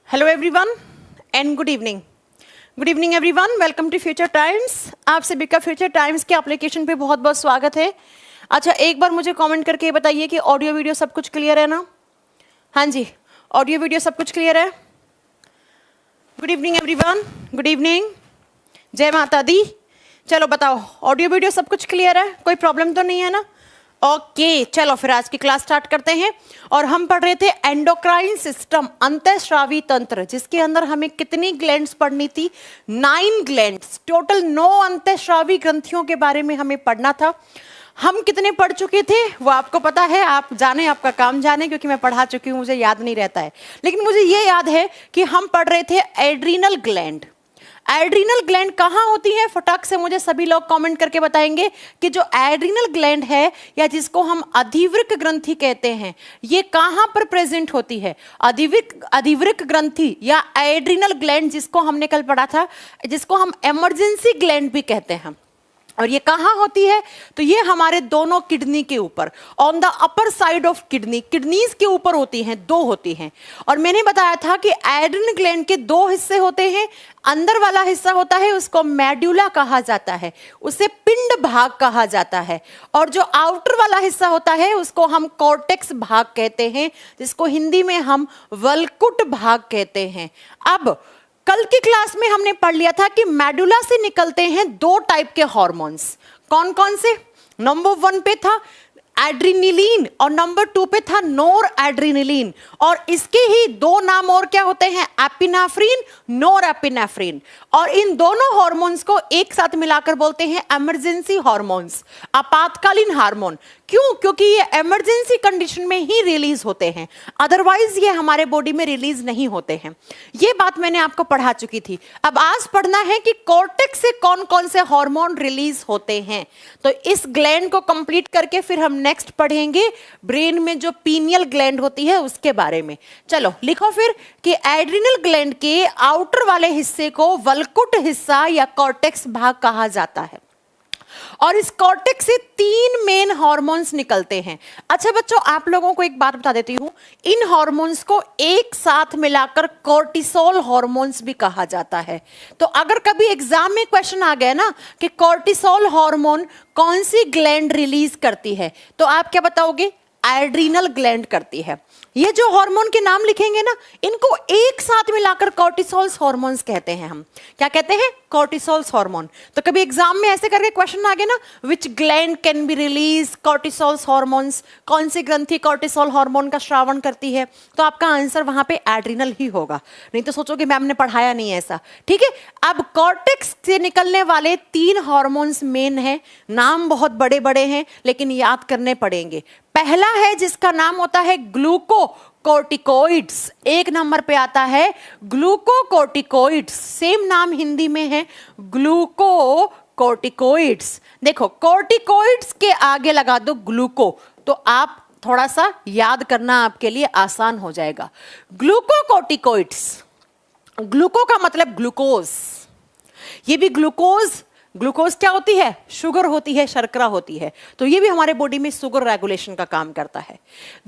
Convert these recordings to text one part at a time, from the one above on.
Hello everyone and good evening. Good evening everyone, welcome to future times. आप सभी का future times के application पे बहुत बहुत स्वागत है। अच्छा, एक बार मुझे कमेंट करके बताइए कि ऑडियो वीडियो सब कुछ क्लियर है ना? हाँ जी, ऑडियो वीडियो सब कुछ क्लियर है। Good evening everyone, good evening, जय माता दी। चलो बताओ, ऑडियो वीडियो सब कुछ क्लियर है, कोई प्रॉब्लम तो नहीं है ना? ओके, चलो फिर आज की क्लास स्टार्ट करते हैं। और हम पढ़ रहे थे एंडोक्राइन सिस्टम, अंतःस्रावी तंत्र, जिसके अंदर हमें कितनी ग्लैंड्स पढ़नी थी? 9 ग्लैंड्स, टोटल 9 अंतःस्रावी ग्रंथियों के बारे में हमें पढ़ना था। हम कितने पढ़ चुके थे वो आपको पता है, आप जाने, आपका काम जाने, क्योंकि मैं पढ़ा चुकी हूँ, मुझे याद नहीं रहता है। लेकिन मुझे ये याद है कि हम पढ़ रहे थे एड्रीनल ग्लैंड। एड्रीनल ग्लैंड कहाँ होती है? फटाक से मुझे सभी लोग कमेंट करके बताएंगे कि जो एड्रीनल ग्लैंड है, या जिसको हम अधिवृक्क ग्रंथि कहते हैं, ये कहाँ पर प्रेजेंट होती है? अधिवृक्क ग्रंथि या एड्रीनल ग्लैंड, जिसको हमने कल पढ़ा था, जिसको हम इमरजेंसी ग्लैंड भी कहते हैं। और ये कहाँ होती है? तो ये हमारे दोनों किडनी के ऊपर, on the upper side of kidney, kidneys के ऊपर होती हैं, 2 होती हैं। और मैंने बताया था कि एड्रीनल ग्लैंड के 2 हिस्से होते हैं। अंदर वाला हिस्सा होता है, उसको मेडुला कहा जाता है, उसे पिंड भाग कहा जाता है। और जो आउटर वाला हिस्सा होता है, उसको हम कॉर्टेक्स भाग कहते हैं, जिसको हिंदी में हम वल्कुट भाग कहते हैं। अब कल की क्लास में हमने पढ़ लिया था कि मेडुला से निकलते हैं 2 टाइप के हार्मोन्स। कौन कौन से? नंबर 1 पे था एड्रीनिलीन और नंबर 2 पे था नोर एड्रीनिलीन। और इसके ही 2 नाम और क्या होते हैं? एपिनेफ्रिन, नोर एपिनेफ्रिन। और इन दोनों हार्मोन्स को एक साथ मिलाकर बोलते हैं इमरजेंसी हार्मोन्स, आपातकालीन हार्मोन। क्यों? क्योंकि ये इमरजेंसी कंडीशन में ही रिलीज होते हैं, अदरवाइज ये हमारे बॉडी में रिलीज नहीं होते हैं। ये बात मैंने आपको पढ़ा चुकी थी। अब आज पढ़ना है कि कॉर्टेक्स से कौन कौन से हार्मोन रिलीज होते हैं। तो इस ग्लैंड को कंप्लीट करके फिर हम नेक्स्ट पढ़ेंगे ब्रेन में जो पीनियल ग्लैंड होती है उसके बारे में। चलो लिखो फिर कि एड्रिनल ग्लैंड के आउटर वाले हिस्से को वल्कुट हिस्सा या कॉर्टेक्स भाग कहा जाता है। और इस कॉर्टेक्स से 3 मेन हार्मोन्स निकलते हैं। अच्छा बच्चों, आप लोगों को एक बात बता देती हूं, इन हार्मोन्स को एक साथ मिलाकर कॉर्टिसोल हार्मोन्स भी कहा जाता है। तो अगर कभी एग्जाम में क्वेश्चन आ गया ना कि कॉर्टिसोल हार्मोन कौन सी ग्लैंड रिलीज करती है, तो आप क्या बताओगे? एड्रीनल ग्लैंड करती है। ये जो हार्मोन के नाम लिखेंगे ना, इनको एक साथ मिलाकर कॉर्टिसोल हार्मोन्स कहते हैं। हम क्या कहते हैं? Cortisol hormone. तो कभी एग्जाम में ऐसे करके क्वेश्चन आ गया ना, विच gland can be release cortisol hormones, कौन सी ग्रंथि कॉर्टिसोल हार्मोन का श्रावण करती है, तो आपका आंसर वहां पे एड्रीनल ही होगा। नहीं तो सोचोगे मैम ने पढ़ाया नहीं ऐसा। ठीक है, अब कॉर्टेक्स से निकलने वाले 3 हार्मोन्स मेन है। नाम बहुत बड़े बड़े हैं लेकिन याद करने पड़ेंगे। पहला है जिसका नाम होता है ग्लूकोकॉर्टिकोइड्स, 1 नंबर पे आता है ग्लूकोकॉर्टिकोइड्स। सेम नाम हिंदी में है ग्लूकोकॉर्टिकोइड्स। देखो, कॉर्टिकोइड्स के आगे लगा दो ग्लूको, तो आप थोड़ा सा याद करना आपके लिए आसान हो जाएगा। ग्लूकोकॉर्टिकोइड्स, ग्लूको का मतलब ग्लूकोज। ये भी ग्लूकोज, ग्लूकोज क्या होती है? शुगर होती है, शर्करा होती है। तो ये भी हमारे बॉडी में शुगर रेगुलेशन का काम करता है।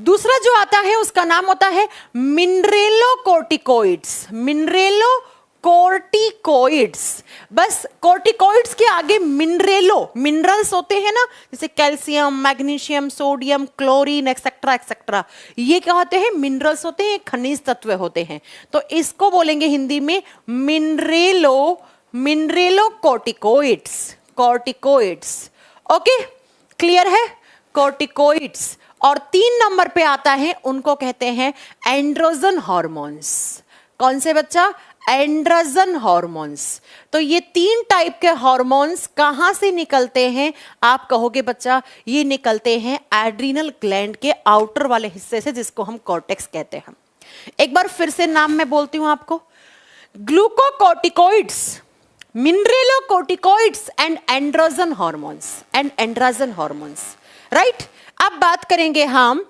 दूसरा जो आता है उसका नाम होता है मिनरेलोकॉर्टिकोइड्स, मिनरेलोकॉर्टिकोइड्स। बस कॉर्टिकोइड्स के आगे मिनरेलो, मिनरल्स होते हैं ना, जैसे calcium, magnesium, sodium, chlorine etcetera etcetera, ये क्या होते हैं? मिनरल्स होते हैं, खनिज तत्व होते हैं। तो इसको बोलेंगे हिंदी में मिनरेलोकॉर्टिकोइड्स, कॉर्टिकोइड्स। ओके, क्लियर है? कॉर्टिकोइड्स। और 3 नंबर पे आता है, उनको कहते हैं एंड्रोजन हार्मोन्स। कौन से बच्चा? Androgen hormones. तो ये 3 टाइप के हार्मोन्स कहां से निकलते हैं? आप कहोगे बच्चा ये निकलते हैं एड्रीनल ग्लैंड के आउटर वाले हिस्से से, जिसको हम कॉर्टेक्स कहते हैं। एक बार फिर से नाम मैं बोलती हूं आपको, ग्लूकोकॉर्टिकोइड्स, मिनरेलोकॉर्टिकोइड्स एंड एंड्रोजन हार्मोन्स, राइट। अब बात करेंगे हम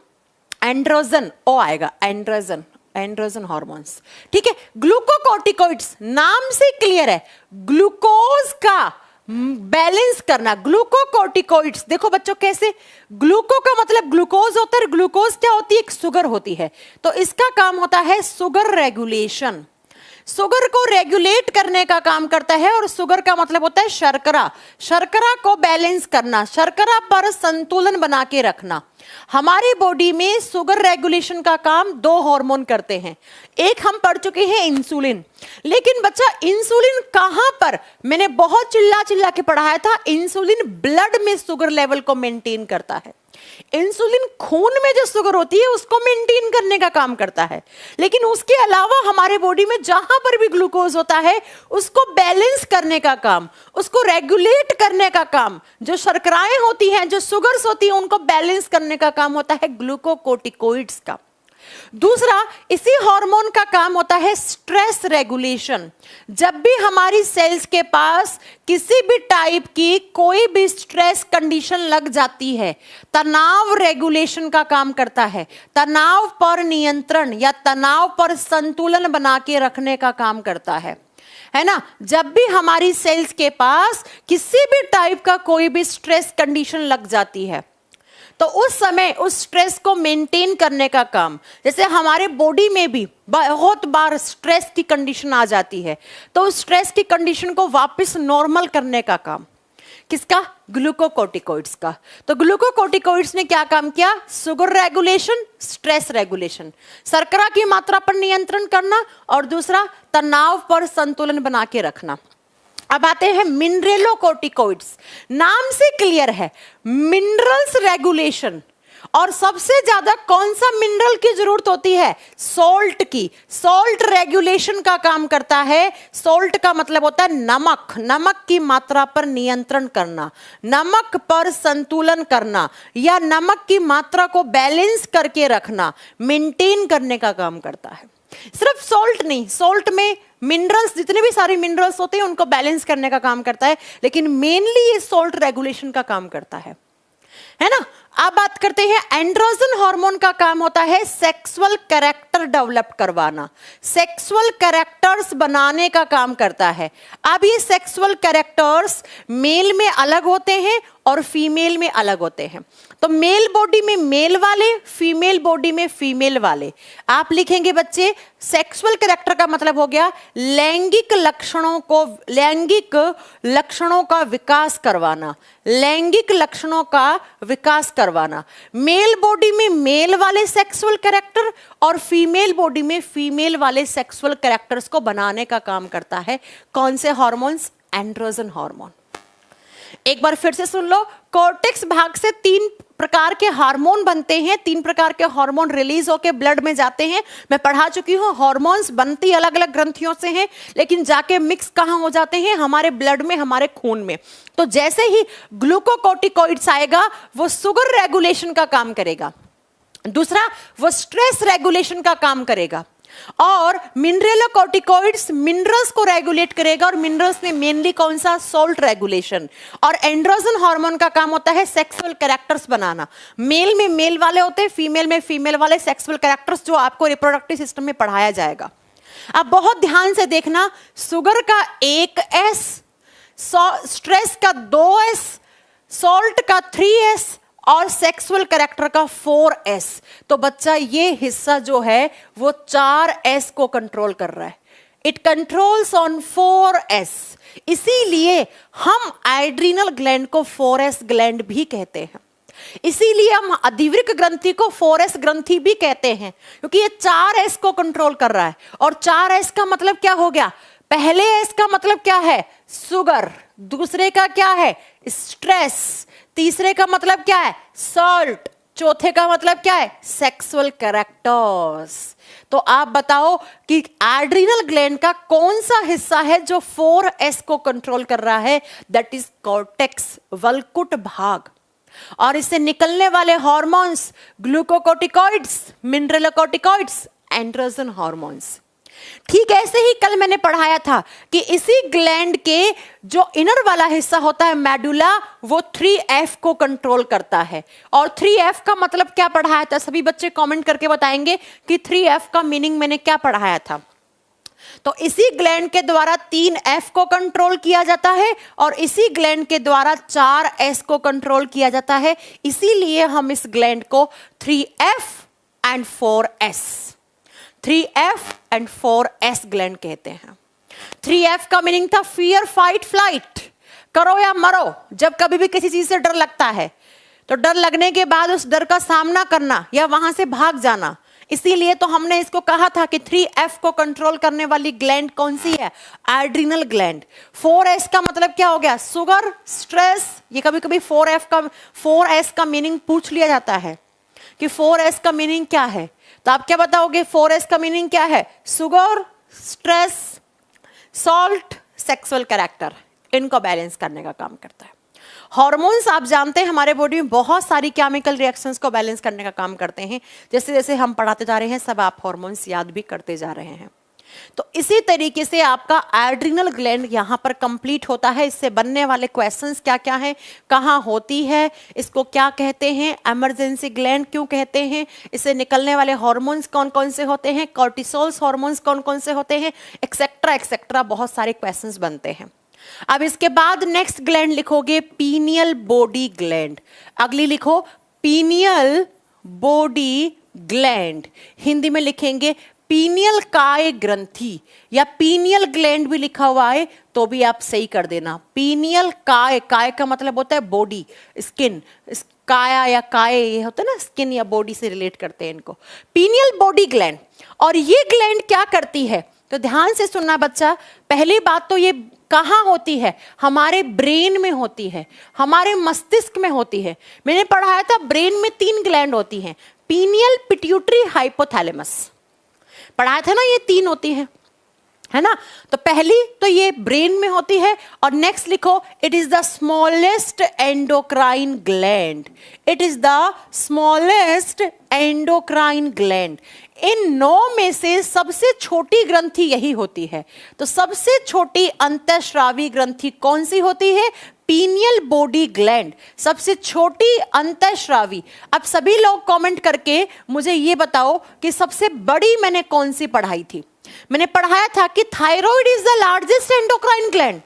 एंड्रोजन, ओ आएगा एंड्रोजन, एंड्रोजन हार्मोन्स। ठीक है, ग्लूकोकॉर्टिकोइड्स नाम से क्लियर है, ग्लूकोज का बैलेंस करना। ग्लूकोकोर्टिकोइड्स, देखो बच्चों कैसे, ग्लूको का मतलब ग्लूकोज होता है, ग्लूकोज क्या होती है, एक शुगर होती है, तो इसका काम होता है शुगर रेगुलेशन, शुगर को रेगुलेट करने का काम करता है। और शुगर का मतलब होता है शर्करा, शर्करा को बैलेंस करना, शर्करा पर संतुलन बना के रखना। हमारी बॉडी में शुगर रेगुलेशन का काम दो हार्मोन करते हैं, एक हम पढ़ चुके हैं इंसुलिन। लेकिन बच्चा इंसुलिन कहां पर, मैंने बहुत चिल्ला चिल्ला के पढ़ाया था, इंसुलिन ब्लड में शुगर लेवल को मेंटेन करता है। इंसुलिन खून में जो शुगर होती है उसको मेंटेन करने का काम करता है। लेकिन उसके अलावा हमारे बॉडी में जहां पर भी ग्लूकोज होता है उसको बैलेंस करने का काम, उसको रेगुलेट करने का काम, जो शर्कराएं होती हैं, जो शुगर्स होती हैं, उनको बैलेंस करने का काम होता है ग्लूकोकोर्टिकोइड्स का। दूसरा, इसी हार्मोन का काम होता है स्ट्रेस रेगुलेशन। जब भी हमारी सेल्स के पास किसी भी टाइप की कोई भी स्ट्रेस कंडीशन लग जाती है, तनाव रेगुलेशन का काम करता है, तनाव पर नियंत्रण या तनाव पर संतुलन बना के रखने का काम करता है ना। जब भी हमारी सेल्स के पास किसी भी टाइप का कोई भी स्ट्रेस कंडीशन लग जाती है तो उस समय उस स्ट्रेस को मेंटेन करने का काम, जैसे हमारे बॉडी में भी बहुत बार स्ट्रेस की कंडीशन आ जाती है, तो उस स्ट्रेस की कंडीशन को वापस नॉर्मल करने का काम किसका, ग्लूकोकोर्टिकोइड्स का। तो ग्लूकोकोर्टिकोइड्स ने क्या काम किया, शुगर रेगुलेशन, स्ट्रेस रेगुलेशन, शर्करा की मात्रा पर नियंत्रण करना, और दूसरा तनाव पर संतुलन बना के रखना। अब आते हैं मिनरलोकोर्टिकोइड्स, नाम से क्लियर है, मिनरल्स रेगुलेशन। और सबसे ज्यादा कौन सा मिनरल की जरूरत होती है, सॉल्ट की, सॉल्ट रेगुलेशन का काम करता है। सॉल्ट का मतलब होता है नमक, नमक की मात्रा पर नियंत्रण करना, नमक पर संतुलन करना, या नमक की मात्रा को बैलेंस करके रखना, मेंटेन करने का काम करता है। सिर्फ सॉल्ट नहीं, सॉल्ट में मिनरल्स, जितने भी सारे मिनरल्स होते हैं उनको बैलेंस करने का काम करता है, लेकिन मेनली ये सॉल्ट रेगुलेशन का काम करता है ना। अब बात करते हैं, एंड्रोजन हार्मोन का काम होता है सेक्सुअल कैरेक्टर डेवलप करवाना, सेक्सुअल कैरेक्टर्स बनाने का काम करता है। अब ये सेक्सुअल कैरेक्टर्स मेल में अलग होते हैं और फीमेल में अलग होते हैं। तो मेल बॉडी में मेल वाले, फीमेल बॉडी में फीमेल वाले। आप लिखेंगे बच्चे, सेक्सुअल कैरेक्टर का मतलब हो गया लैंगिक लक्षणों का विकास करवाना, लैंगिक लक्षणों का विकास करवाना। मेल बॉडी में मेल वाले सेक्सुअल कैरेक्टर और फीमेल बॉडी में फीमेल वाले सेक्सुअल कैरेक्टर्स को बनाने का काम करता है कौन से हार्मोन्स, एंड्रोजन हार्मोन। एक बार फिर से सुन लो, कॉर्टेक्स भाग से 3 प्रकार के हार्मोन बनते हैं, 3 प्रकार के हार्मोन रिलीज होकर ब्लड में जाते हैं। मैं पढ़ा चुकी हूं, हार्मोन्स बनती अलग अलग ग्रंथियों से हैं, लेकिन जाके मिक्स कहां हो जाते हैं, हमारे ब्लड में, हमारे खून में। तो जैसे ही ग्लूकोकोर्टिकोइड्स आएगा वो शुगर रेगुलेशन का काम करेगा, दूसरा वो स्ट्रेस रेगुलेशन का काम करेगा, और मिनरलोकोर्टिकोइड्स मिनरल्स को रेगुलेट करेगा, और मिनरल्स में मेनली कौन सा, सॉल्ट रेगुलेशन। और एंड्रोजन हार्मोन का काम होता है सेक्सुअल कैरेक्टर्स बनाना, मेल में मेल वाले होते हैं, फीमेल में फीमेल वाले सेक्सुअल कैरेक्टर्स, जो आपको रिप्रोडक्टिव सिस्टम में पढ़ाया जाएगा। अब बहुत ध्यान से देखना, शुगर का 1 S, स्ट्रेस का 2 S, सॉल्ट का 3 S और सेक्सुअल कैरेक्टर का 4 S। तो बच्चा ये हिस्सा जो है वो 4 S को कंट्रोल कर रहा है, इट कंट्रोल्स ऑन 4 S। इसीलिए हम एड्रीनल ग्लैंड को 4S ग्लैंड भी कहते हैं, इसीलिए हम अधिवृक्क ग्रंथि को 4S ग्रंथि भी कहते हैं, क्योंकि ये 4 S को कंट्रोल कर रहा है। और 4 S का मतलब क्या हो गया, पहले S का मतलब क्या है, शुगर, दूसरे का क्या है, स्ट्रेस, तीसरे का मतलब क्या है, सॉल्ट, चौथे का मतलब क्या है, सेक्सुअल कैरेक्टर्स। तो आप बताओ कि एड्रीनल ग्लैंड का कौन सा हिस्सा है जो 4S को कंट्रोल कर रहा है, दैट इज कॉर्टेक्स, वल्कुट भाग। और इससे निकलने वाले hormones glucocorticoids, mineralocorticoids, androgen hormones. ठीक ऐसे ही कल मैंने पढ़ाया था कि इसी ग्लैंड के जो इनर वाला हिस्सा होता है मेडुला, वो 3F को कंट्रोल करता है। और 3F का मतलब क्या पढ़ाया था, सभी बच्चे कमेंट करके बताएंगे कि 3F का मीनिंग मैंने क्या पढ़ाया था। तो इसी ग्लैंड के द्वारा 3F को कंट्रोल किया जाता है और इसी ग्लैंड के द्वारा 4S को कंट्रोल किया जाता है। इसीलिए हम इस ग्लैंड को 3F and 4S 3F and 4S gland कहते हैं। 3F का मीनिंग था फियर, फाइट, फ्लाइट, करो या मरो। जब कभी भी किसी चीज से डर लगता है तो डर लगने के बाद उस डर का सामना करना या वहां से भाग जाना। इसीलिए तो हमने इसको कहा था कि 3F को कंट्रोल करने वाली ग्लैंड कौन सी है? Adrenal gland. 4S का मतलब क्या हो गया? Sugar, stress. ये कभी कभी 4S का मीनिंग पूछ लिया जाता है कि 4S का मीनिंग क्या है, तो आप क्या बताओगे? 4S का मीनिंग क्या है? Sugar, stress, salt, sexual character, इनको बैलेंस करने का काम करता है। हार्मोन्स आप जानते हैं हमारे बॉडी में बहुत सारी केमिकल रिएक्शंस को बैलेंस करने का काम करते हैं। जैसे जैसे हम पढ़ाते जा रहे हैं सब आप हार्मोन्स याद भी करते जा रहे हैं। तो इसी तरीके से आपका एड्रिनल ग्लैंड यहाँ पर कंप्लीट होता है। इससे बनने वाले क्वेश्चंस क्या क्या हैं, कहाँ होती है, इसको क्या कहते हैं, इमरजेंसी ग्लैंड क्यों कहते हैं, इससे निकलने वाले हार्मोन्स कौन कौन से होते हैं, कॉर्टिसोल्स हार्मोन्स कौन कौन से होते हैं, एक्सेट्रा एक्सेट्रा, बहुत सारे क्वेश्चंस बनते हैं। अब इसके बाद नेक्स्ट ग्लैंड लिखोगे पीनियल बॉडी ग्लैंड। अगली लिखो पीनियल बॉडी ग्लैंड, हिंदी में लिखेंगे पीनियल काय ग्रंथि या पीनियल ग्लैंड भी लिखा हुआ है तो भी आप सही कर देना। पीनियल काय, काय का मतलब होता है बॉडी, स्किन, काया या काय ये होता है ना, स्किन या बॉडी से रिलेट करते हैं इनको। पीनियल बॉडी ग्लैंड, और ये ग्लैंड क्या करती है तो ध्यान से सुनना बच्चा। पहली बात तो ये कहाँ होती है? हमारे ब्रेन में होती है, हमारे मस्तिष्क में होती है। मैंने पढ़ाया था ब्रेन में 3 ग्लैंड होती हैं, पीनियल, पिट्यूटरी, हाइपोथैलेमस, पढ़ाया था ना, ये 3 होती हैं, है ना। तो पहली तो ये ब्रेन में होती है। और नेक्स्ट लिखो it is the smallest endocrine gland, it is the smallest endocrine gland. इन 9 में से सबसे छोटी ग्रंथि यही होती है। तो सबसे छोटी अंतःस्रावी ग्रंथि कौन सी होती है? पीनियल बॉडी ग्लैंड, सबसे छोटी अंतःस्रावी। अब सभी लोग कमेंट करके मुझे ये बताओ कि सबसे बड़ी मैंने कौन सी पढ़ाई थी? मैंने पढ़ाया था कि thyroid is the largest endocrine gland.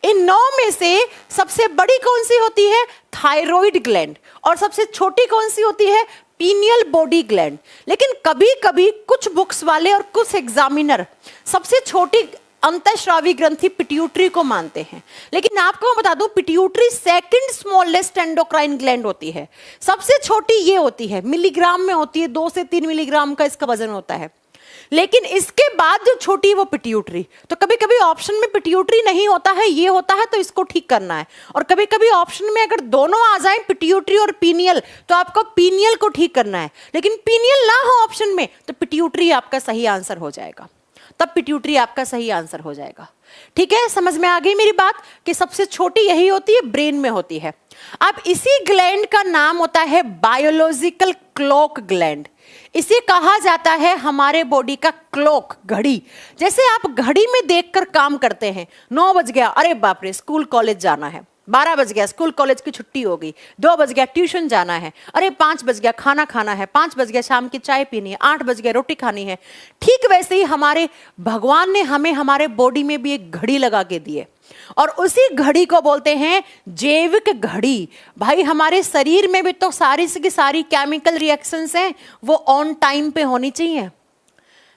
इन 9 में से सबसे बड़ी कौन सी होती है? Thyroid gland. और सबसे छोटी कौन सी होती है? Pineal body gland. लेकिन कभी कभी कुछ बुक्स वाले और कुछ एग्जामिनर सबसे छोटी अंतःस्रावी ग्रंथि पिट्यूटरी को मानते हैं। लेकिन आपको मैं बता दूं pituitary second smallest endocrine gland होती है। सबसे छोटी ये होती है, मिलीग्राम में होती है, 2 से 3 मिलीग्राम का इसका वजन होता है। लेकिन इसके बाद जो छोटी वो पिट्यूटरी। तो कभी कभी ऑप्शन में पिट्यूटरी नहीं होता है, ये होता है, तो इसको ठीक करना है। और कभी कभी ऑप्शन में अगर दोनों आ जाए पिट्यूटरी और पीनियल तो आपको पीनियल को ठीक करना है। लेकिन पीनियल ना हो ऑप्शन में तो पिट्यूटरी आपका सही आंसर हो जाएगा, तब पिट्यूटरी आपका सही आंसर हो जाएगा। ठीक है, समझ में आ गई मेरी बात कि सबसे छोटी यही होती है, ब्रेन में होती है। अब इसी ग्लैंड का नाम होता है बायोलॉजिकल क्लॉक ग्लैंड। इसे कहा जाता है हमारे बॉडी का क्लॉक, घड़ी। जैसे आप घड़ी में देखकर काम करते हैं, 9 बज गया, अरे बाप रे स्कूल कॉलेज जाना है, 12 बज गया स्कूल कॉलेज की छुट्टी हो गई, 2 बज गया ट्यूशन जाना है, अरे 5 बज गया खाना खाना है, 5 बज गया शाम की चाय पीनी है, 8 बज गया रोटी खानी है। ठीक वैसे ही हमारे भगवान ने हमें हमारे बॉडी में भी एक घड़ी लगा के दी है और उसी घड़ी को बोलते हैं जैविक घड़ी। भाई हमारे शरीर में भी तो सारी की सारी केमिकल रिएक्शंस हैं, वो ऑन टाइम पे होनी चाहिए,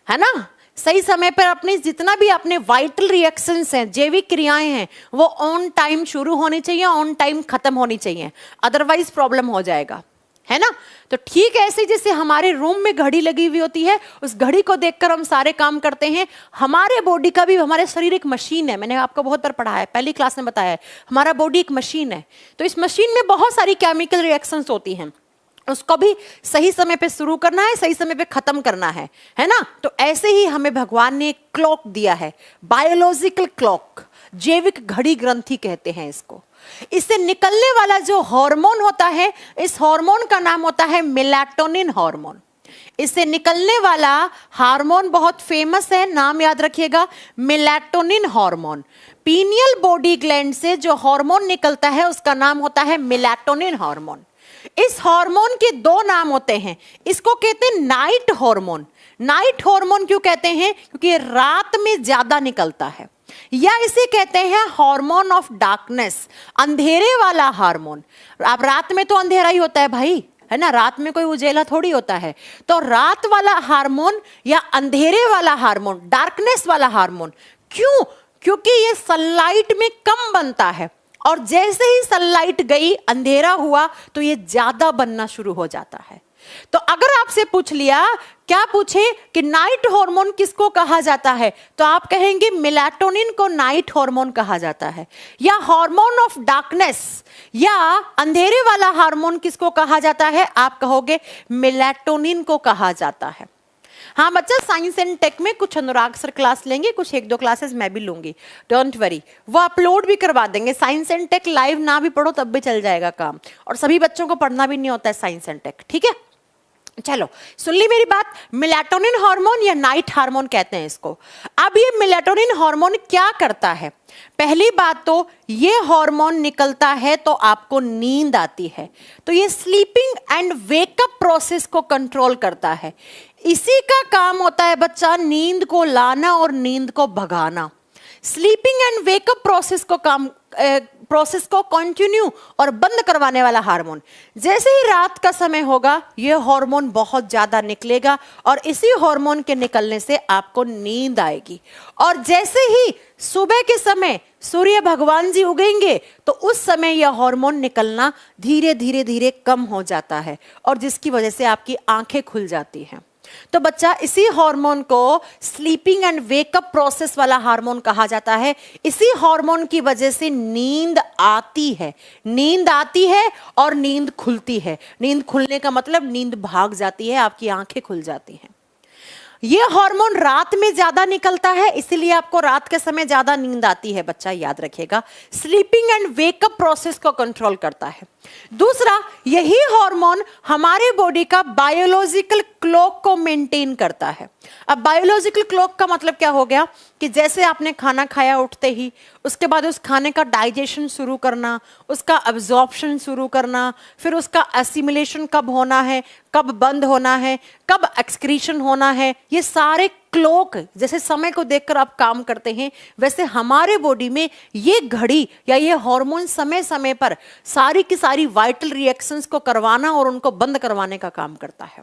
है ना। सही समय पर अपने जितना भी अपने वाइटल रिएक्शंस हैं, जैविक क्रियाएं हैं, वो ऑन टाइम शुरू होनी चाहिए, ऑन टाइम खत्म होनी चाहिए, अदरवाइज प्रॉब्लम हो जाएगा, है ना। तो ठीक ऐसे जैसे हमारे रूम में घड़ी लगी हुई होती है, उस घड़ी को देखकर हम सारे काम करते हैं। हमारे बॉडी का भी, हमारे शरीर एक मशीन है, मैंने आपको बहुत बार पढ़ाया है, पहली क्लास में बताया है, हमारा बॉडी एक मशीन है। तो इस मशीन में बहुत सारी केमिकल रिएक्शंस होती हैं, उसको भी सही समय पे शुरू करना है, सही समय पे खत्म करना है ना। तो ऐसे ही हमें भगवान ने एक क्लॉक दिया है, बायोलॉजिकल क्लॉक, जैविक घड़ी ग्रंथि कहते हैं इसको। इससे निकलने वाला जो हार्मोन होता है, इस हार्मोन का नाम होता है मेलाटोनिन हार्मोन। इससे निकलने वाला हार्मोन बहुत फेमस है, नाम याद रखिएगा, melatonin hormone. Pineal body gland से जो हार्मोन निकलता है उसका नाम होता है मेलाटोनिन हार्मोन। इस हार्मोन के दो नाम होते हैं, इसको कहते हैं नाइट हार्मोन। नाइट हार्मोन क्यों कहते हैं? क्योंकि ये रात में ज्यादा निकलता है, या इसे कहते हैं हार्मोन ऑफ डार्कनेस, अंधेरे वाला हार्मोन। अब रात में तो अंधेरा ही होता है भाई, है ना, रात में कोई उजेला थोड़ी होता है। तो रात वाला हार्मोन या अंधेरे वाला हार्मोन, डार्कनेस वाला हार्मोन। क्यों? क्योंकि ये सनलाइट में कम बनता है, और जैसे ही सनलाइट गई, अंधेरा हुआ, तो ये ज्यादा बनना शुरू हो जाता है। तो अगर आपसे पूछ लिया, क्या पूछे कि नाइट हार्मोन किसको कहा जाता है, तो आप कहेंगे मेलाटोनिन को नाइट हार्मोन कहा जाता है। या हार्मोन ऑफ डार्कनेस या अंधेरे वाला हार्मोन किसको कहा जाता है, आप कहोगे मेलाटोनिन को कहा जाता है। हाँ बच्चा, साइंस एंड टेक में कुछ अनुराग सर क्लास लेंगे, कुछ एक दो क्लासेस मैं भी लूंगी, डोंट वरी, वो अपलोड भी करवा देंगे। साइंस एंड टेक लाइव ना भी पढ़ो तब भी चल जाएगा काम, और सभी बच्चों को पढ़ना भी नहीं होता है साइंस एंड टेक, ठीक है। चलो सुन ली मेरी बात, मेलाटोनिन हार्मोन या नाइट हार्मोन कहते हैं इसको। अब ये मेलाटोनिन हार्मोन क्या करता है? पहली बात तो ये हार्मोन निकलता है तो आपको नींद आती है, तो ये स्लीपिंग एंड वेकअप प्रोसेस को कंट्रोल करता है। इसी का काम होता है बच्चा नींद को लाना और नींद को भगाना। स्लीपिंग एंड वेकअप प्रोसेस को कंटिन्यू और बंद करवाने वाला हार्मोन। जैसे ही रात का समय होगा, यह हार्मोन बहुत ज्यादा निकलेगा, और इसी हार्मोन के निकलने से आपको नींद आएगी। और जैसे ही सुबह के समय सूर्य भगवान जी उगेंगे, तो उस समय यह हार्मोन निकलना धीरे धीरे धीरे कम हो जाता है, और जिसकी वजह से आपकी आंखें खुल जाती हैं। तो बच्चा, इसी हार्मोन को स्लीपिंग एंड वेकअप प्रोसेस वाला हार्मोन कहा जाता है। इसी हार्मोन की वजह से नींद आती है, नींद आती है और नींद खुलती है। नींद खुलने का मतलब नींद भाग जाती है, आपकी आंखें खुल जाती हैं। ये हार्मोन रात में ज्यादा निकलता है, इसीलिए आपको रात के समय ज्यादा नींद आती है। बच्चा याद रखिएगा, स्लीपिंग एंड वेकअप प्रोसेस को कंट्रोल करता है। दूसरा, यही हार्मोन हमारे बॉडी का बायोलॉजिकल क्लॉक को मेंटेन करता है। अब बायोलॉजिकल क्लॉक का मतलब क्या हो गया कि जैसे आपने खाना खाया उठते ही, उसके बाद उस खाने का डाइजेशन शुरू करना, उसका अब्जॉर्प्शन शुरू करना, फिर उसका असिमिलेशन कब होना है, कब बंद होना है, कब एक्सक्रीशन होना है, ये सारे क्लॉक जैसे समय को देखकर आप काम करते हैं, वैसे हमारे बॉडी में ये घड़ी या ये हार्मोन समय समय पर सारी की सारी वाइटल रिएक्शंस को करवाना और उनको बंद करवाने का काम करता है।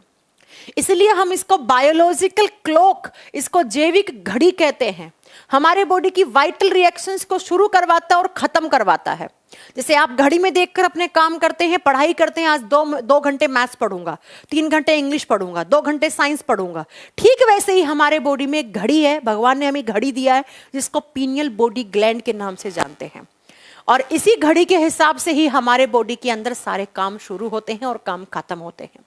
इसलिए हम इसको बायोलॉजिकल क्लॉक, इसको जैविक घड़ी कहते हैं। हमारे बॉडी की वाइटल रिएक्शंस को शुरू करवाता है और खत्म करवाता है। जैसे आप घड़ी में देखकर अपने काम करते हैं, पढ़ाई करते हैं, आज दो घंटे मैथ्स पढ़ूंगा, 3 घंटे इंग्लिश पढ़ूंगा, 2 घंटे साइंस पढ़ूंगा, ठीक वैसे ही हमारे बॉडी में एक घड़ी है, भगवान ने हमें घड़ी दिया है जिसको पीनियल बॉडी ग्लैंड के नाम से जानते हैं। और इसी घड़ी के हिसाब से ही हमारे बॉडी के अंदर सारे काम शुरू होते हैं और काम खत्म होते हैं।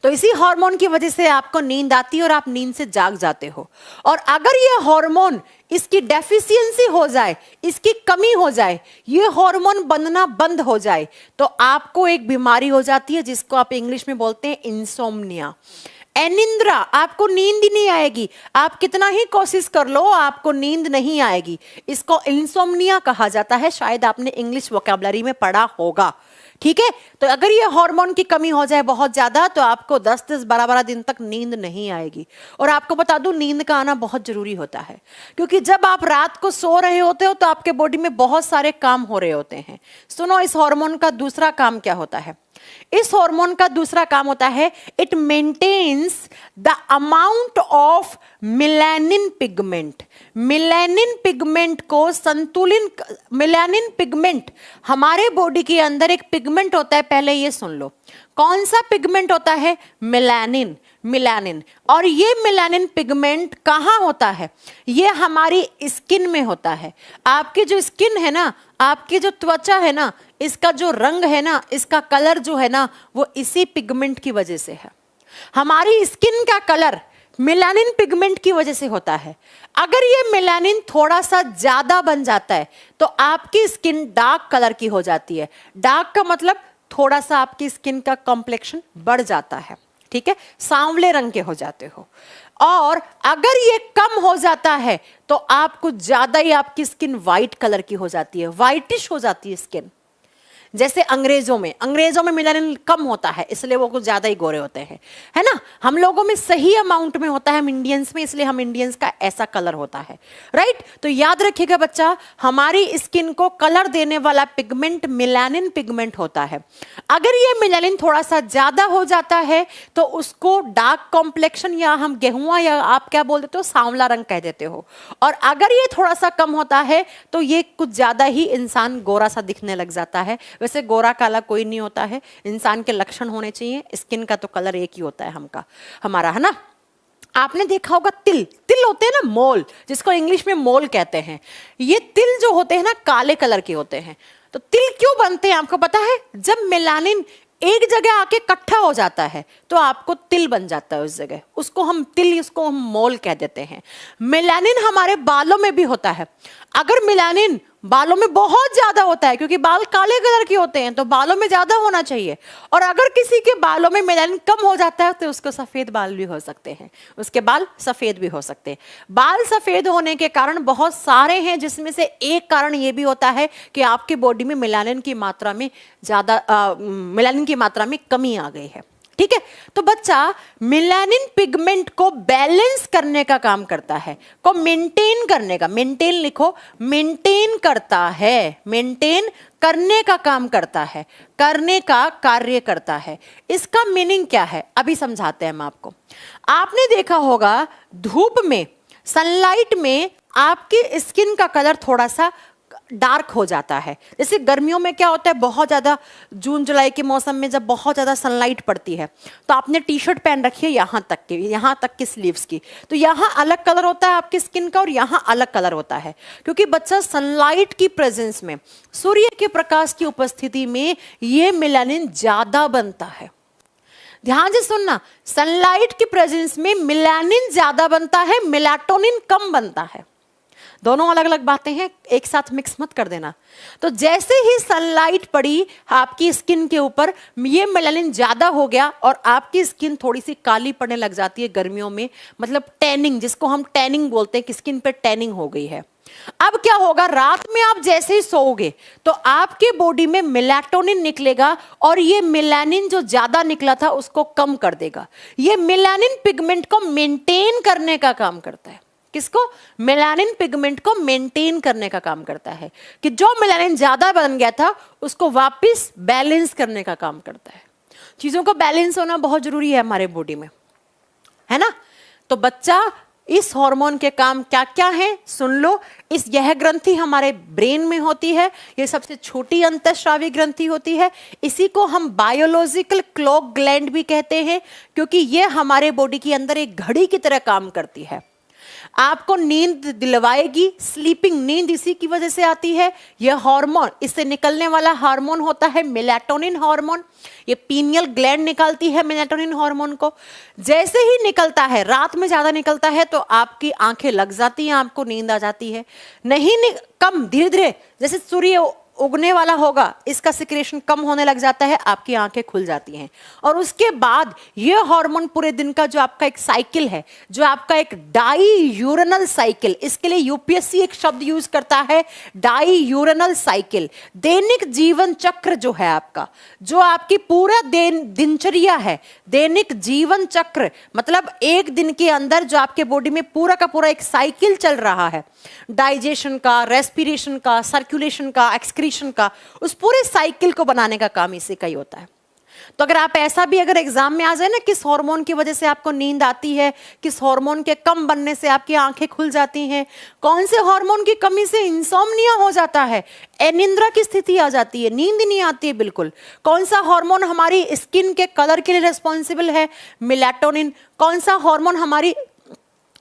तो इसी हार्मोन की वजह से आपको नींद आती है और आप नींद से जाग जाते हो। और अगर ये हार्मोन, इसकी डेफिशिएंसी हो जाए, इसकी कमी हो जाए, ये हार्मोन बनना बंद हो जाए, तो आपको एक बीमारी हो जाती है जिसको आप इंग्लिश में बोलते हैं इंसोम्निया, अनिद्रा। आपको नींद ही नहीं आएगी, आप कितना ही कोशिश कर लो आपको नींद नहीं आएगी। इसको इंसोम्निया कहा जाता है, शायद आपने इंग्लिश वोकैबुलरी में पढ़ा होगा, ठीक है। तो अगर ये हार्मोन की कमी हो जाए बहुत ज्यादा, तो आपको 10-10, 12-12 दिन तक नींद नहीं आएगी। और आपको बता दूं, नींद का आना बहुत जरूरी होता है, क्योंकि जब आप रात को सो रहे होते हो तो आपके बॉडी में बहुत सारे काम हो रहे होते हैं। सुनो, इस हार्मोन का दूसरा काम क्या होता है? इस हार्मोन का दूसरा काम होता है, it maintains the amount of melanin pigment. Melanin pigment को संतुलित, मेलानिन पिगमेंट हमारे बॉडी के अंदर एक पिगमेंट होता है, पहले ये सुन लो, कौन सा पिगमेंट होता है? मेलानिन। मेलानिन। और ये मेलानिन पिगमेंट कहाँ होता है? ये हमारी स्किन में होता है। आपकी जो स्किन है ना, आपकी जो त्वचा है ना, इसका जो रंग है ना, इसका कलर जो है ना, वो इसी पिगमेंट की वजह से है। हमारी स्किन का कलर मेलानिन पिगमेंट की वजह से होता है। अगर ये मेलानिन थोड़ा सा ज्यादा बन जाता है तो आपकी स्किन डार्क कलर की हो जाती है। डार्क का मतलब थोड़ा सा आपकी स्किन का कॉम्प्लेक्शन बढ़ जाता है, ठीक है, सांवले रंग के हो जाते हो। और अगर ये कम हो जाता है तो आप कुछ ज्यादा ही आपकी स्किन व्हाइट कलर की हो जाती है, व्हाइटिश हो जाती है स्किन। जैसे अंग्रेजों में मेलानिन कम होता है इसलिए वो कुछ ज्यादा ही गोरे होते हैं, है ना। हम लोगों में सही अमाउंट में होता है, हम इंडियंस में, इसलिए हम इंडियंस का ऐसा कलर होता है, राइट। तो याद रखिएगा बच्चा, हमारी स्किन को कलर देने वाला पिगमेंट मेलानिन पिगमेंट होता है। अगर ये मेलानिन थोड़ा सा ज्यादा हो जाता है तो उसको डार्क कॉम्प्लेक्शन या हम गेहुआ या आप क्या बोल देते हो सांवला रंग कह देते हो, और अगर ये थोड़ा सा कम होता है तो ये कुछ ज्यादा ही इंसान गोरा सा दिखने लग जाता है। वैसे गोरा काला कोई नहीं होता है, इंसान के लक्षण होने चाहिए, स्किन का तो कलर एक ही होता है हमारा, है ना। आपने देखा होगा तिल होते हैं ना, मोल, जिसको इंग्लिश में मोल कहते हैं। ये तिल जो होते हैं ना काले कलर के होते हैं। तो तिल क्यों बनते हैं आपको पता है? जब मेलानिन एक जगह आके इकट्ठा हो जाता है तो आपको तिल बन जाता है उस जगह, उसको हम मोल कह देते हैं। मेलानिन हमारे बालों में भी होता है। अगर मेलानिन बालों में बहुत ज्यादा होता है, क्योंकि बाल काले कलर के होते हैं तो बालों में ज्यादा होना चाहिए, और अगर किसी के बालों में मेलानिन कम हो जाता है तो उसको सफेद बाल भी हो सकते हैं, उसके बाल सफेद भी हो सकते हैं। बाल सफेद होने के कारण बहुत सारे हैं, जिसमें से एक कारण ये भी होता है कि आपकी बॉडी में मेलानिन की मात्रा में कमी आ गई है, ठीक है। तो बच्चा मेलानिन पिगमेंट को बैलेंस करने का काम करता है, को मेंटेन करने का, मेंटेन लिखो, मेंटेन करता है, मेंटेन करने का काम करता है, करने का कार्य करता है। इसका मीनिंग क्या है अभी समझाते हैं हम आपको। आपने देखा होगा धूप में, सनलाइट में आपकी स्किन का कलर थोड़ा सा डार्क हो जाता है। जैसे गर्मियों में क्या होता है, बहुत ज़्यादा जून जुलाई के मौसम में जब बहुत ज़्यादा सनलाइट पड़ती है तो आपने टी शर्ट पहन रखी है यहाँ तक की स्लीव्स की, तो यहाँ अलग कलर होता है आपकी स्किन का और यहाँ अलग कलर होता है, क्योंकि बच्चा सनलाइट की प्रेजेंस में, सूर्य के प्रकाश की उपस्थिति में ये मेलानिन ज़्यादा बनता है। ध्यान से सुनना, सनलाइट की प्रेजेंस में मेलानिन ज़्यादा बनता है, मेलाटोनिन कम बनता है। दोनों अलग अलग बातें हैं, एक साथ मिक्स मत कर देना। तो जैसे ही सनलाइट पड़ी आपकी स्किन के ऊपर, ये मेलानिन ज्यादा हो गया और आपकी स्किन थोड़ी सी काली पड़ने लग जाती है गर्मियों में, मतलब टैनिंग, जिसको हम टैनिंग बोलते हैं कि स्किन पे टैनिंग हो गई है। अब क्या होगा, रात में आप जैसे ही सोओगे तो आपके बॉडी में मेलाटोनिन निकलेगा और ये मेलानिन जो ज्यादा निकला था उसको कम कर देगा। ये मेलानिन पिगमेंट को मेंटेन करने का काम करता है। किसको? मेलानिन पिगमेंट को मेंटेन करने का काम करता है, कि जो मेलानिन ज्यादा बन गया था उसको वापस बैलेंस करने का काम करता है। चीजों का बैलेंस होना बहुत जरूरी है हमारे बॉडी में, है ना। तो बच्चा, इस हार्मोन के काम क्या क्या है सुन लो। यह ग्रंथि हमारे ब्रेन में होती है, यह सबसे छोटी अंतःस्रावी ग्रंथि होती है। इसी को हम बायोलॉजिकल क्लॉक ग्लैंड भी कहते हैं, क्योंकि यह हमारे बॉडी के अंदर एक घड़ी की तरह काम करती है। आपको नींद दिलवाएगी, स्लीपिंग नींद इसी की वजह से आती है। यह हार्मोन, इससे निकलने वाला हार्मोन होता है मेलाटोनिन हार्मोन। ये पीनियल ग्लैंड निकालती है मेलाटोनिन हार्मोन को। जैसे ही निकलता है, रात में ज्यादा निकलता है तो आपकी आंखें लग जाती हैं, आपको नींद आ जाती है। नहीं कम, धीरे धीरे जैसे सूर्य उगने वाला होगा इसका सिक्रेशन कम होने लग जाता है, आपकी आंखें खुल जाती हैं। और उसके बाद ये हार्मोन पूरे दिन का जो आपका एक साइकिल है, जो आपका एक डाई यूरेनल साइकिल, इसके लिए यूपीएससी एक शब्द यूज करता है, डाई यूरेनल साइकिल। दैनिक जीवन चक्र जो है आपका, जो आपकी पूरा दिनचर्या है, दैनिक जीवन चक्र मतलब एक दिन के अंदर जो आपके बॉडी में पूरा का पूरा एक साइकिल चल रहा है, डाइजेशन का, रेस्पिरेशन का, सर्कुलेशन का, एक्सक्रीशन का, उस पूरे साइकिल को बनाने का काम इसी का ही होता है। तो अगर आप ऐसा भी अगर एग्जाम में आ जाए ना, किस हार्मोन की वजह से आपको नींद आती है, किस हार्मोन के कम बनने से आपकी आंखें खुल जाती हैं, कौन से हार्मोन की कमी से इंसोम्निया हो जाता है, अनिद्रा की स्थिति आ जाती है, नींद नहीं आती है बिल्कुल, कौन सा हार्मोन हमारी स्किन के कलर के लिए रिस्पॉन्सिबल है, मेलाटोनिन, कौन सा हार्मोन हमारी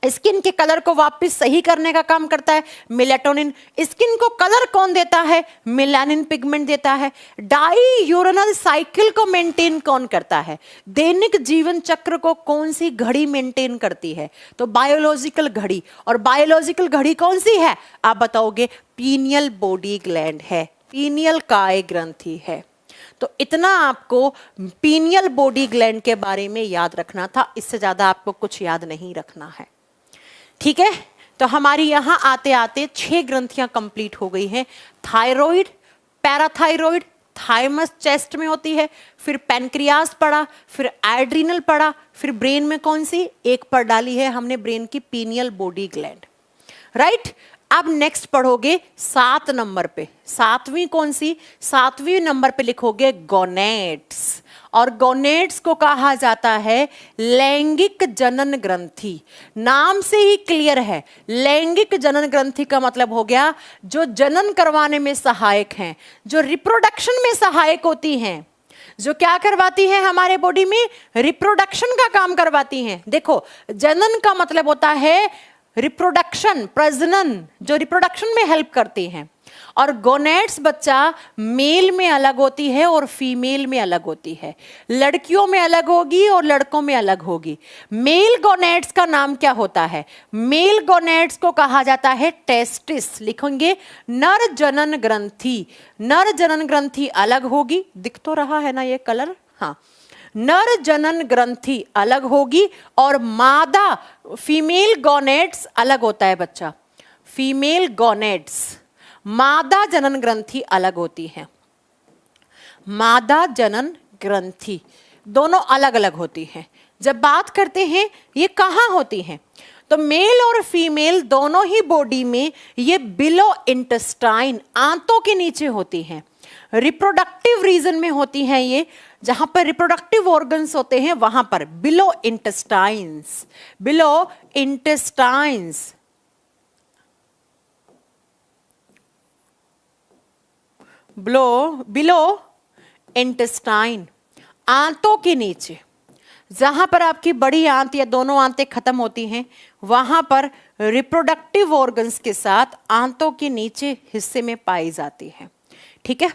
स्किन के कलर को वापस सही करने का काम करता है, मेलाटोनिन। स्किन को कलर कौन देता है? मेलानिन पिगमेंट देता है। डाई यूरेनल साइकिल को मेंटेन कौन करता है? दैनिक जीवन चक्र को कौन सी घड़ी मेंटेन करती है? तो बायोलॉजिकल घड़ी। और बायोलॉजिकल घड़ी कौन सी है आप बताओगे? पीनियल बॉडी ग्लैंड है, पीनियल काय ग्रंथि है। तो इतना आपको पीनियल बॉडी ग्लैंड के बारे में याद रखना था, इससे ज्यादा आपको कुछ याद नहीं रखना है, ठीक है। तो हमारी यहां आते आते 6 ग्रंथियां कंप्लीट हो गई हैं। थायराइड, पैराथायराइड, थाइमस चेस्ट में होती है, फिर पैनक्रियास पढ़ा, फिर एड्रिनल पढ़ा, फिर ब्रेन में कौन सी एक पर डाली है हमने ब्रेन की पीनियल बॉडी ग्लैंड, राइट। अब नेक्स्ट पढ़ोगे 7 नंबर पे, 7वीं कौन सी, 7वीं नंबर पे लिखोगे गोनेड्स, और गोनेड्स को कहा जाता है लैंगिक जनन ग्रंथि। नाम से ही क्लियर है, लैंगिक जनन ग्रंथि का मतलब हो गया जो जनन करवाने में सहायक हैं, जो रिप्रोडक्शन में सहायक होती हैं, जो क्या करवाती है हमारे बॉडी में, रिप्रोडक्शन का काम करवाती हैं। देखो जनन का मतलब होता है रिप्रोडक्शन, प्रजनन, जो रिप्रोडक्शन में हेल्प करती हैं। और गोनेड्स बच्चा मेल में अलग होती है और फीमेल में अलग होती है, लड़कियों में अलग होगी और लड़कों में अलग होगी। मेल गोनेड्स का नाम क्या होता है, मेल गोनेड्स को कहा जाता है टेस्टिस, लिखेंगे नर जनन ग्रंथि। नर जनन ग्रंथि अलग होगी, दिख तो रहा है ना ये कलर, हाँ, नर जनन ग्रंथि अलग होगी और मादा फीमेल गोनेड्स अलग होता है बच्चा, फीमेल गोनेड्स, मादा जनन ग्रंथि अलग होती है, मादा जनन ग्रंथि दोनों अलग अलग होती हैं। जब बात करते हैं ये कहाँ होती हैं, तो मेल और फीमेल दोनों ही बॉडी में ये बिलो इंटेस्टाइन, आंतों के नीचे होती हैं। रिप्रोडक्टिव रीजन में होती हैं ये, जहां पर रिप्रोडक्टिव ऑर्गन्स होते हैं वहां पर below intestines, below intestines, below intestine, आंतों के नीचे, जहां पर आपकी बड़ी आंत या दोनों आंतें खत्म होती हैं वहां पर रिप्रोडक्टिव ऑर्गन्स के साथ आंतों के नीचे हिस्से में पाई जाती है, ठीक है।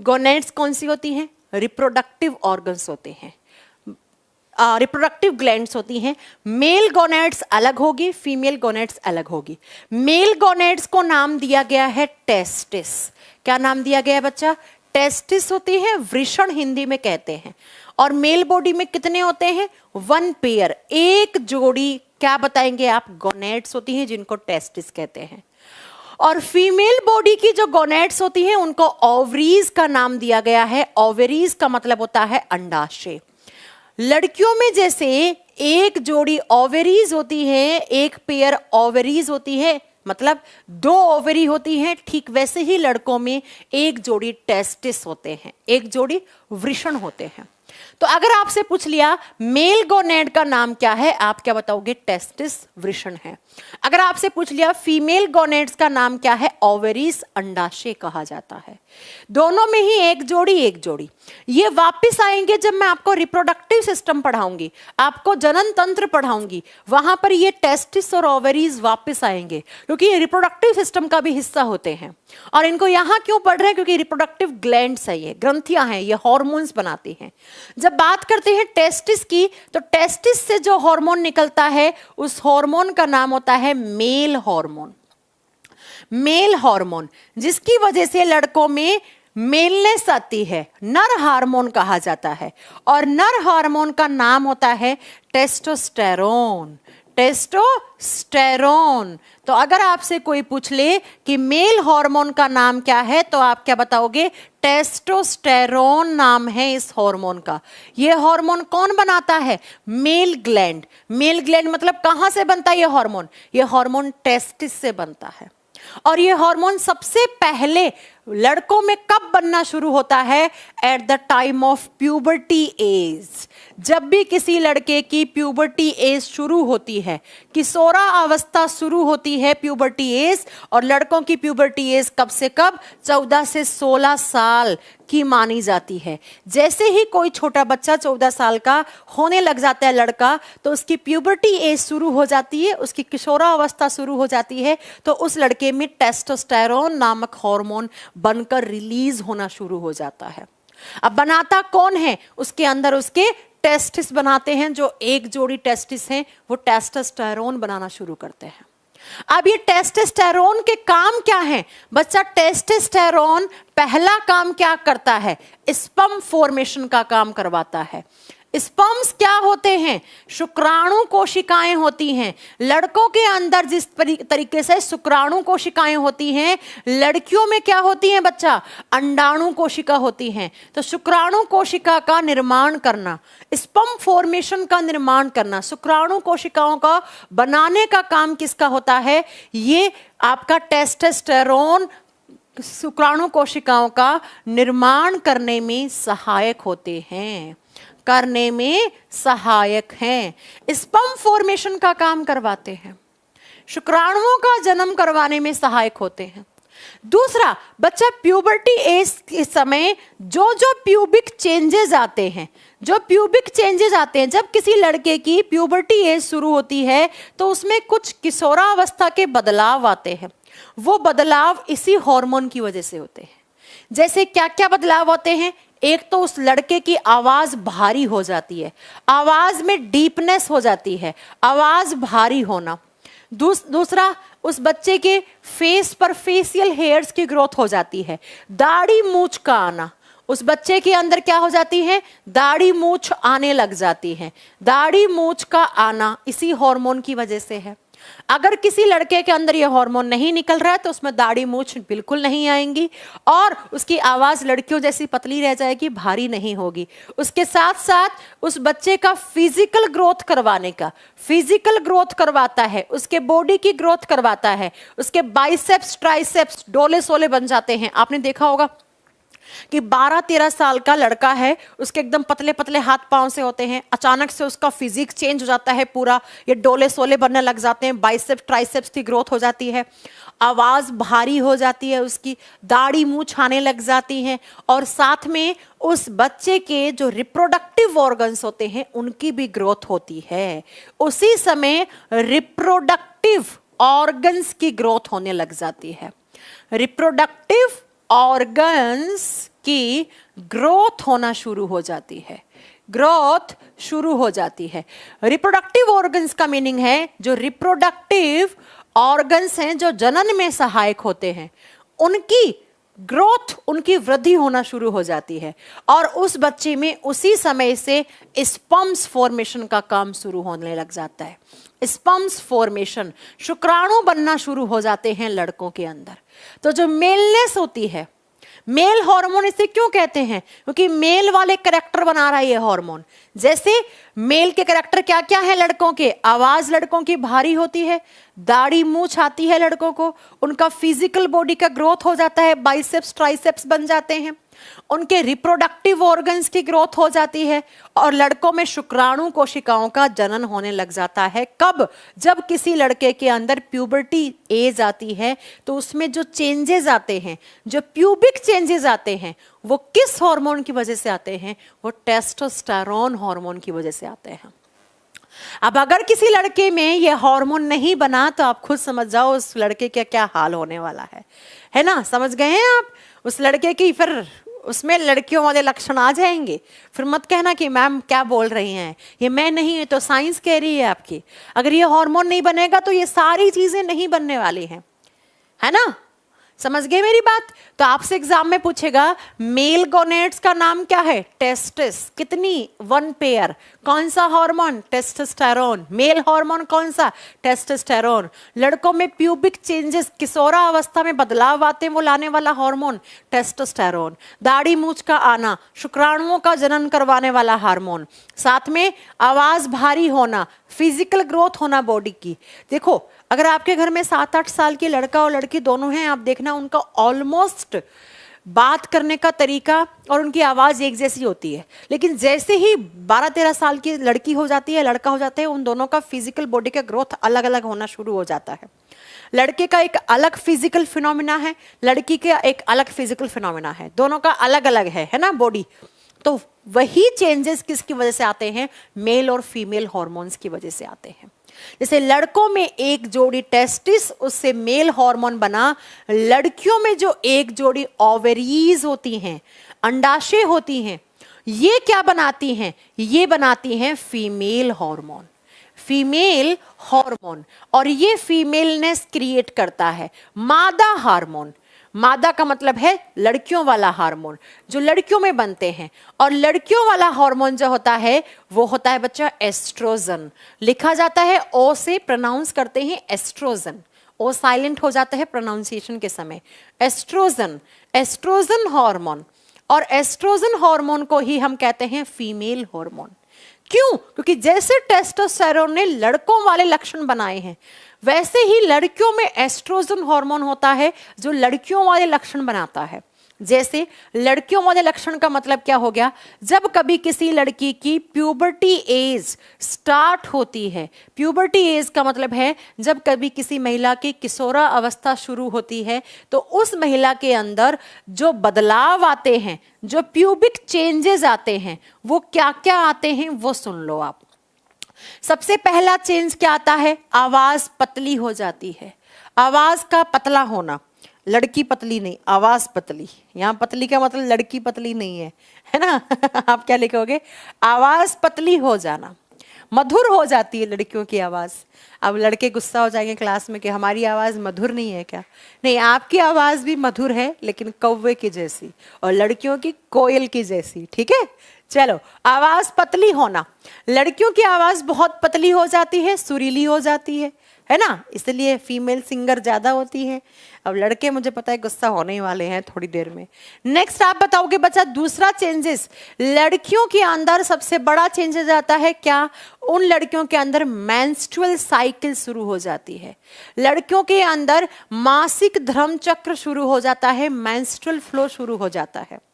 गोनेड्स कौन सी होती हैं, रिप्रोडक्टिव ऑर्गन्स होते हैं, रिप्रोडक्टिव ग्लैंड्स होती हैं। मेल गोनेड्स अलग होगी, फीमेल गोनेड्स अलग होगी। मेल गोनेड्स को नाम दिया गया है टेस्टिस, क्या नाम दिया गया है बच्चा, टेस्टिस होती है, वृषण हिंदी में कहते हैं। और मेल बॉडी में कितने होते हैं, 1 पेयर, एक जोड़ी, क्या बताएंगे आप, गोनेड्स होती हैं जिनको टेस्टिस कहते हैं। और फीमेल बॉडी की जो गोनेड्स होती हैं उनको ओवरीज का नाम दिया गया है, ओवरीज का मतलब होता है अंडाशय। लड़कियों में जैसे एक जोड़ी ओवरीज होती है, एक पेयर ओवरीज होती है, मतलब 2 ओवरी होती हैं, ठीक वैसे ही लड़कों में एक जोड़ी टेस्टिस होते हैं, एक जोड़ी वृषण होते हैं। तो अगर आपसे पूछ लिया मेल गोनेड का नाम क्या है, आप क्या बताओगे, टेस्टिस, वृषण है। अगर आपसे पूछ लिया फीमेल गोनेड्स का नाम क्या है, ओवरीज, अंडाशय कहा जाता है। दोनों में ही एक जोड़ी एक जोड़ी। ये वापस आएंगे जब मैं आपको रिप्रोडक्टिव सिस्टम पढ़ाऊंगी, आपको जनन तंत्र पढ़ाऊंगी, वहां पर ये टेस्टिस और ओवरीज वापस आएंगे, क्योंकि ये रिप्रोडक्टिव सिस्टम का भी हिस्सा होते हैं। और इनको यहां क्यों पढ़ रहे हैं, क्योंकि रिप्रोडक्टिव ग्लैंड्स है, ये ग्रंथियां हैं, ये हार्मोन्स बनाती हैं। जब बात करते हैं टेस्टिस की, तो टेस्टिस से जो हार्मोन निकलता है उस हार्मोन का नाम होता है मेल हार्मोन, मेल हार्मोन, जिसकी वजह से लड़कों में मेलनेस आती है, नर हार्मोन कहा जाता है। और नर हार्मोन का नाम होता है टेस्टोस्टेरोन, टेस्टोस्टेरोन। तो अगर आपसे कोई पूछ ले कि मेल हार्मोन का नाम क्या है, तो आप क्या बताओगे, टेस्टोस्टेरोन नाम है इस हार्मोन का। ये हार्मोन कौन बनाता है, मेल ग्लैंड। मेल ग्लैंड मतलब कहां से बनता है ये हार्मोन, ये हार्मोन टेस्टिस से बनता है। और ये हार्मोन सबसे पहले लड़कों में कब बनना शुरू होता है, at the time of puberty as. जब भी किसी लड़के की प्यूबर्टी एज शुरू होती है, किशोरा अवस्था शुरू होती है, प्यूबर्टी एज, और लड़कों की प्यूबर्टी एज कब से कब, 14 से 16 साल की मानी जाती है। जैसे ही कोई छोटा बच्चा 14 साल का होने लग जाता है लड़का, तो उसकी प्यूबर्टी एज शुरू हो जाती है, उसकी किशोरा अवस्था शुरू हो जाती है, तो उस लड़के में टेस्टोस्टेरोन नामक हार्मोन बनकर रिलीज होना शुरू हो जाता है। अब बनाता कौन है, उसके अंदर उसके टेस्टिस बनाते हैं, जो एक जोड़ी टेस्टिस हैं वो टेस्टोस्टेरोन बनाना शुरू करते हैं। अब ये टेस्टोस्टेरोन के काम क्या हैं बच्चा, टेस्टोस्टेरोन पहला काम क्या करता है, स्पर्म फॉर्मेशन का काम करवाता है। स्पर्म्स क्या होते हैं? शुक्राणु कोशिकाएं होती हैं। लड़कों के अंदर जिस तरीके से शुक्राणु कोशिकाएं होती हैं, लड़कियों में क्या होती हैं बच्चा? अंडाणु कोशिका होती हैं। तो शुक्राणु कोशिका का निर्माण करना, स्पर्म फॉर्मेशन का निर्माण करना, शुक्राणु कोशिकाओं का बनाने का काम किसका होता है? ये आपका टेस्टोस्टेरोन शुक्राणु कोशिकाओं का निर्माण करने में सहायक होते हैं, करने में सहायक हैं। स्पर्म फॉर्मेशन का काम करवाते हैं, शुक्राणुओं का जन्म करवाने में सहायक होते हैं। दूसरा बच्चा, प्यूबर्टी एज के समय जो जो प्यूबिक चेंजेस आते हैं, जो प्यूबिक चेंजेस आते हैं, जब किसी लड़के की प्यूबर्टी एज शुरू होती है तो उसमें कुछ किशोरावस्था के बदलाव आते हैं। वो बदलाव इसी हार्मोन की वजह से होते हैं। जैसे क्या क्या बदलाव होते हैं? एक तो उस लड़के की आवाज भारी हो जाती है, आवाज में डीपनेस हो जाती है, आवाज भारी होना। दूसरा, उस बच्चे के फेस पर फेशियल हेयर्स की ग्रोथ हो जाती है, दाढ़ी मूंछ का आना। उस बच्चे के अंदर क्या हो जाती है? दाढ़ी मूंछ आने लग जाती है। दाढ़ी मूंछ का आना इसी हार्मोन की वजह से है। अगर किसी लड़के के अंदर यह हार्मोन नहीं निकल रहा है तो उसमें दाढ़ी मूंछ बिल्कुल नहीं आएंगी और उसकी आवाज लड़कियों जैसी पतली रह जाएगी, भारी नहीं होगी। उसके साथ साथ उस बच्चे का फिजिकल ग्रोथ करवाने का, फिजिकल ग्रोथ करवाता है, उसके बॉडी की ग्रोथ करवाता है, उसके बाइसेप्स ट्राइसेप्स डोले सोले बन जाते हैं। आपने देखा होगा कि 12-13 साल का लड़का है, उसके एकदम पतले पतले हाथ पांव से होते हैं, अचानक से उसका फिजिक चेंज हो जाता है पूरा, ये डोले सोले बनने लग जाते हैं, बाइसेप्स ट्राइसेप्स की ग्रोथ हो जाती है, आवाज भारी हो जाती है, उसकी दाढ़ी मूंछ आने लग जाती है और साथ में उस बच्चे के जो रिप्रोडक्टिव ऑर्गन्स होते हैं उनकी भी ग्रोथ होती है। उसी समय रिप्रोडक्टिव ऑर्गन्स की ग्रोथ होने लग जाती है। रिप्रोडक्टिव ऑर्गन्स की ग्रोथ होना शुरू हो जाती है, ग्रोथ शुरू हो जाती है। रिप्रोडक्टिव ऑर्गन्स का मीनिंग है जो रिप्रोडक्टिव ऑर्गन्स हैं, जो जनन में सहायक होते हैं, उनकी ग्रोथ, उनकी वृद्धि होना शुरू हो जाती है और उस बच्चे में उसी समय से स्पर्म्स फॉर्मेशन का काम शुरू होने लग जाता है। स्पर्म्स फॉर्मेशन, शुक्राणु बनना शुरू हो जाते हैं लड़कों के अंदर। तो जो मेलनेस होती है, मेल हार्मोन इसे क्यों कहते हैं? क्योंकि मेल वाले कैरेक्टर बना रहा है ये हार्मोन। जैसे मेल के कैरेक्टर क्या क्या है लड़कों के? आवाज लड़कों की भारी होती है, दाढ़ी मूंछ आती है लड़कों को, उनका फिजिकल बॉडी का ग्रोथ हो जाता है, बाइसेप्स ट्राइसेप्स बन जाते हैं, उनके रिप्रोडक्टिव ऑर्गन्स की ग्रोथ हो जाती है और लड़कों में शुक्राणु कोशिकाओं का जनन होने लग जाता है। कब? जब किसी लड़के के अंदर प्यूबर्टी एज आती है तो उसमें जो चेंजेस आते हैं, जो प्यूबिक चेंजेस आते हैं, वो किस हार्मोन की वजह से आते हैं? वो टेस्टोस्टेरोन हार्मोन की वजह से आते हैं। अब अगर किसी लड़के में यह हार्मोन नहीं बना तो आप खुद समझ जाओ उस लड़के का क्या हाल होने वाला है ना? समझ गए हैं आप? उस लड़के की फिर उसमें लड़कियों वाले लक्षण आ जाएंगे। फिर मत कहना कि मैम क्या बोल रही हैं, ये मैं नहीं, है तो साइंस कह रही है आपकी। अगर ये हार्मोन नहीं बनेगा तो ये सारी चीजें नहीं बनने वाली हैं, है ना? समझ गए मेरी बात? तो आपसे एग्जाम में पूछेगा मेल गोनेट्स का नाम क्या है? टेस्टिस। कितनी? 1 पेयर। कौन सा हार्मोन? टेस्टोस्टेरोन। मेल हार्मोन कौन सा? टेस्टोस्टेरोन। लड़कों में प्यूबिक चेंजेस, किशोरा अवस्था में बदलाव आते हैं, वो लाने वाला हार्मोन टेस्टोस्टेरोन। दाढ़ी मूंछ का आना, शुक्राणुओं का जनन करवाने वाला हार्मोन। साथ में आवाज भारी होना, फिजिकल ग्रोथ होना बॉडी की। देखो अगर आपके घर में 7-8 साल की लड़का और लड़की दोनों हैं, आप देखना उनका ऑलमोस्ट बात करने का तरीका और उनकी आवाज एक जैसी होती है, लेकिन जैसे ही 12-13 साल की लड़की हो जाती है, लड़का हो जाता है, उन दोनों का फिजिकल बॉडी का ग्रोथ अलग अलग होना शुरू हो जाता है। लड़के का एक अलग फिजिकल फिनोमिना है, लड़की का एक अलग फिजिकल फिनोमिना है, दोनों का अलग अलग है ना बॉडी। तो वही चेंजेस किसकी वजह से आते हैं? मेल और फीमेल हार्मोन्स की वजह से आते हैं। जैसे लड़कों में एक जोड़ी टेस्टिस, उससे मेल हार्मोन बना। लड़कियों में जो एक जोड़ी ओवरीज होती हैं, अंडाशय होती हैं, ये क्या बनाती हैं? ये बनाती हैं फीमेल हार्मोन, फीमेल हार्मोन। और ये फीमेलनेस क्रिएट करता है। मादा हार्मोन, मादा का मतलब है लड़कियों वाला हार्मोन जो लड़कियों में बनते हैं, और लड़कियों वाला हार्मोन जो होता है वो होता है बच्चा एस्ट्रोजन। लिखा जाता है ओ से, प्रोनाउंस करते हैं एस्ट्रोजन, ओ साइलेंट हो जाता है प्रोनाउंसिएशन के समय। एस्ट्रोजन, एस्ट्रोजन हार्मोन, और एस्ट्रोजन हार्मोन को ही हम कहते हैं फीमेल हार्मोन। क्यों? क्योंकि जैसे टेस्टोस्टेरोन ने लड़कों वाले लक्षण बनाए हैं, वैसे ही लड़कियों में एस्ट्रोजन हार्मोन होता है जो लड़कियों वाले लक्षण बनाता है। जैसे लड़कियों वाले लक्षण का मतलब क्या हो गया? जब कभी किसी लड़की की प्यूबर्टी एज स्टार्ट होती है, प्यूबर्टी एज का मतलब है जब कभी किसी महिला की किशोरा अवस्था शुरू होती है, तो उस महिला के अंदर जो बदलाव आते हैं, जो प्यूबिक चेंजेस आते हैं, वो क्या क्या आते हैं वो सुन लो आप। सबसे पहला चेंज क्या आता है? आवाज पतली हो जाती है। आवाज का पतला होना, लड़की पतली नहीं, आवाज पतली। यहाँ पतली का मतलब लड़की पतली नहीं है ना आप क्या लिखोगे? आवाज पतली हो जाना, मधुर हो जाती है लड़कियों की आवाज। अब लड़के गुस्सा हो जाएंगे क्लास में कि हमारी आवाज मधुर नहीं है क्या? नहीं, आपकी आवाज भी मधुर है, लेकिन कौवे की जैसी, और लड़कियों की कोयल की जैसी। ठीक है, चलो। आवाज पतली होना, लड़कियों की आवाज बहुत पतली हो जाती है, सुरीली हो जाती है ना, इसलिए फीमेल सिंगर ज्यादा होती है। अब लड़के मुझे पता है गुस्सा होने ही वाले हैं थोड़ी देर में। नेक्स्ट आप बताओगे बच्चा दूसरा चेंजेस, लड़कियों के अंदर सबसे बड़ा चेंजेस आता है क्या? उन लड़कियों के अंदर मेंस्ट्रुअल साइकिल शुरू हो जाती है, लड़कियों के अंदर मासिक धर्म चक्र शुरू हो जाता है, मेंस्ट्रुअल फ्लो शुरू हो जाता है।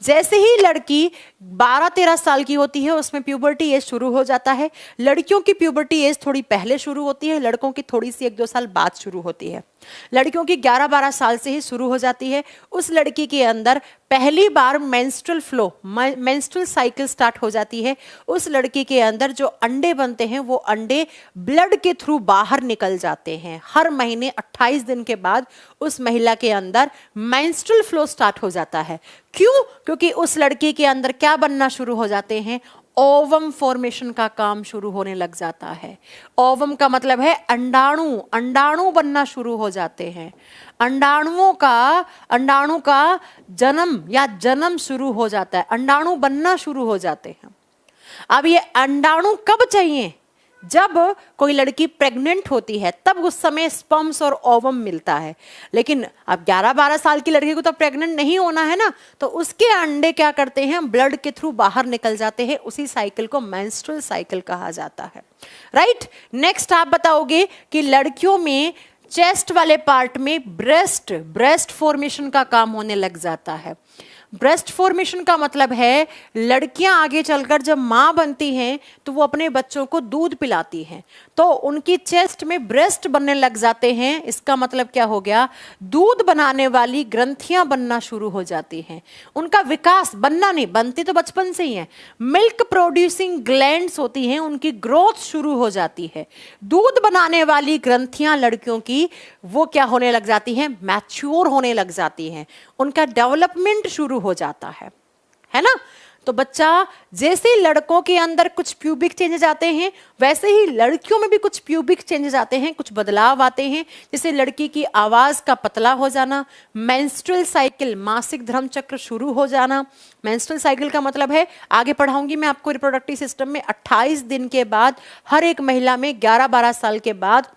जैसे ही लड़की 12-13 साल की होती है, उसमें प्यूबर्टी एज शुरू हो जाता है। लड़कियों की प्यूबर्टी एज थोड़ी पहले शुरू होती है, लड़कों की थोड़ी सी 1-2 साल बाद शुरू होती है। लड़कियों की 11-12 साल से ही शुरू हो जाती है। उस लड़की के अंदर पहली बार menstrual flow, menstrual cycle start हो जाती है। उस लड़की के अंदर जो अंडे बनते हैं वो अंडे ब्लड के थ्रू बाहर निकल जाते हैं। हर महीने 28 दिन के बाद उस महिला के अंदर मेंस्ट्रुअल फ्लो स्टार्ट हो जाता है। क्यों? क्योंकि उस लड़की के अंदर क्या बनना शुरू हो जाते हैं? ओवम फॉर्मेशन का काम शुरू होने लग जाता है। ओवम का मतलब है अंडाणु, अंडाणु बनना शुरू हो जाते हैं। अंडाणु का जन्म शुरू हो जाता है, अंडाणु बनना शुरू हो जाते हैं। अब ये अंडाणु कब चाहिए? जब कोई लड़की प्रेग्नेंट होती है, तब उस समय स्पर्म्स और ओवम मिलता है। लेकिन अब 11-12 साल की लड़की को तो प्रेग्नेंट नहीं होना है ना, तो उसके अंडे क्या करते हैं? ब्लड के थ्रू बाहर निकल जाते हैं। उसी साइकिल को मेंस्ट्रुअल साइकिल कहा जाता है। राइट। नेक्स्ट आप बताओगे कि लड़कियों में चेस्ट वाले पार्ट में ब्रेस्ट फॉर्मेशन का काम होने लग जाता है। ब्रेस्ट फॉर्मेशन का मतलब है लड़कियां आगे चलकर जब मां बनती हैं तो वो अपने बच्चों को दूध पिलाती हैं, तो उनकी चेस्ट में ब्रेस्ट बनने लग जाते हैं। इसका मतलब क्या हो गया? दूध बनाने वाली ग्रंथियां बनना शुरू हो जाती हैं। उनका विकास, बनना नहीं, बनती तो बचपन से ही है। मिल्क प्रोड्यूसिंग ग्लैंड्स होती हैं, उनकी ग्रोथ शुरू हो जाती है। दूध बनाने वाली ग्रंथियां लड़कियों की वो क्या होने लग जाती हैं? मैच्योर होने लग जाती हैं, उनका डेवलपमेंट शुरू हो जाता है ना। तो बच्चा, जैसे लड़कों के अंदर कुछ प्यूबिक चेंजेस आते हैं, वैसे ही लड़कियों में भी कुछ प्यूबिक चेंजेस आते हैं, कुछ बदलाव आते हैं। जैसे लड़की की आवाज का पतला हो जाना, मेंस्ट्रुअल साइकिल, मासिक धर्म चक्र शुरू हो जाना। मेंस्ट्रुअल साइकिल का मतलब है, आगे पढ़ाऊंगी मैं आपको रिप्रोडक्टिव सिस्टम में, 28 दिन के बाद हर एक महिला में 11-12 साल के बाद